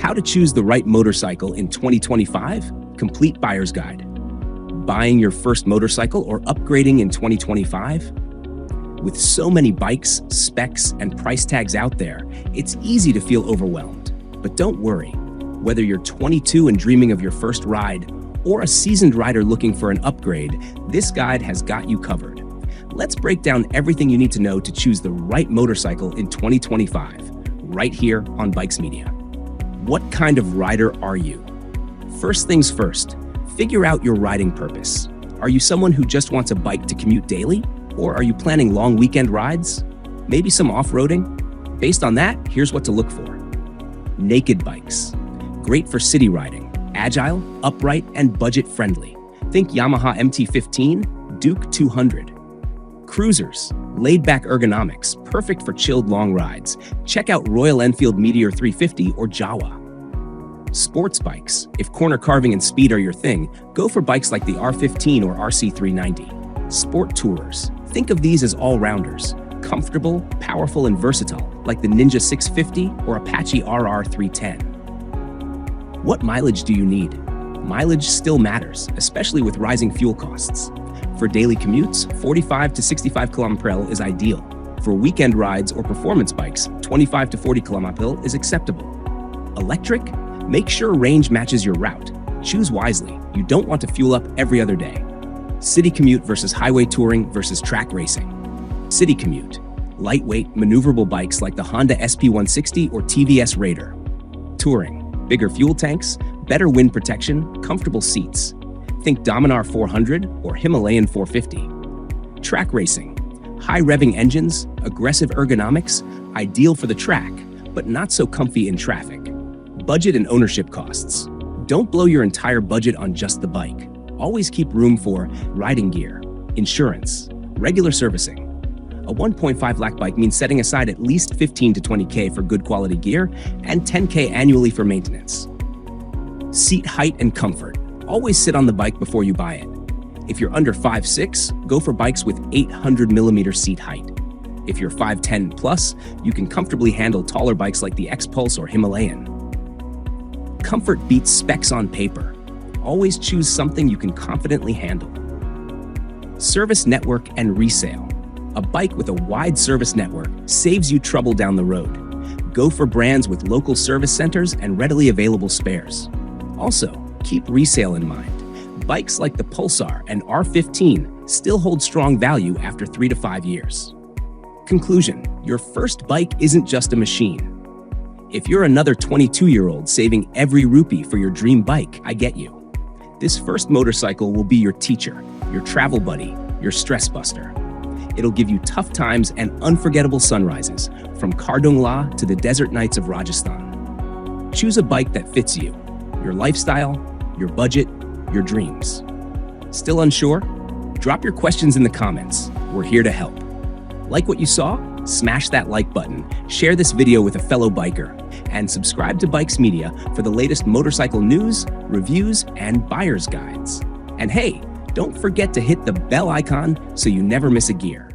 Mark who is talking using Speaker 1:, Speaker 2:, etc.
Speaker 1: How to choose the right motorcycle in 2025? Complete buyer's guide. Buying your first motorcycle or upgrading in 2025? With so many bikes, specs, and price tags out there, it's easy to feel overwhelmed. But don't worry. Whether you're 22 and dreaming of your first ride, or a seasoned rider looking for an upgrade, this guide has got you covered. Let's break down everything you need to know to choose the right motorcycle in 2025, right here on BikesMedia. What kind of rider are you? First things first, figure out your riding purpose. Are you someone who just wants a bike to commute daily? Or are you planning long weekend rides? Maybe some off-roading? Based on that, here's what to look for. Naked bikes. Great for city riding. Agile, upright, and budget-friendly. Think Yamaha MT-15, Duke 200. Cruisers. Laid-back ergonomics. Perfect for chilled long rides. Check out Royal Enfield Meteor 350 or Jawa. Sports bikes. If corner carving and speed are your thing, go for bikes like the R15 or RC390. Sport tourers. Think of these as all-rounders. Comfortable, powerful, and versatile, like the Ninja 650 or Apache RR310. What mileage do you need? Mileage still matters, especially with rising fuel costs. For daily commutes, 45 to 65 km/h is ideal. For weekend rides or performance bikes, 25 to 40 km/h is acceptable. Electric? Make sure range matches your route. Choose wisely. You don't want to fuel up every other day. City commute versus highway touring versus track racing. City commute. Lightweight, maneuverable bikes like the Honda SP160 or TVS Raider. Touring. Bigger fuel tanks, better wind protection, comfortable seats. Think Dominar 400 or Himalayan 450. Track racing. High revving engines, aggressive ergonomics, ideal for the track, but not so comfy in traffic. Budget and ownership costs. Don't blow your entire budget on just the bike. Always keep room for riding gear, insurance, regular servicing. A 1.5 lakh bike means setting aside at least 15 to 20K for good quality gear and 10K annually for maintenance. Seat height and comfort. Always sit on the bike before you buy it. If you're under 5'6", go for bikes with 800mm seat height. If you're 5'10 plus, you can comfortably handle taller bikes like the X-Pulse or Himalayan. Comfort beats specs on paper. Always choose something you can confidently handle. Service network and resale. A bike with a wide service network saves you trouble down the road. Go for brands with local service centers and readily available spares. Also, keep resale in mind. Bikes like the Pulsar and R15 still hold strong value after 3 to 5 years. Conclusion: your first bike isn't just a machine. If you're another 22-year-old saving every rupee for your dream bike, I get you. This first motorcycle will be your teacher, your travel buddy, your stress buster. It'll give you tough times and unforgettable sunrises, from Kardung La to the desert nights of Rajasthan. Choose a bike that fits you, your lifestyle, your budget, your dreams. Still unsure? Drop your questions in the comments. We're here to help. Like what you saw? Smash that like button, share this video with a fellow biker, and subscribe to BikesMedia for the latest motorcycle news, reviews, and buyer's guides. And hey, don't forget to hit the bell icon so you never miss a gear.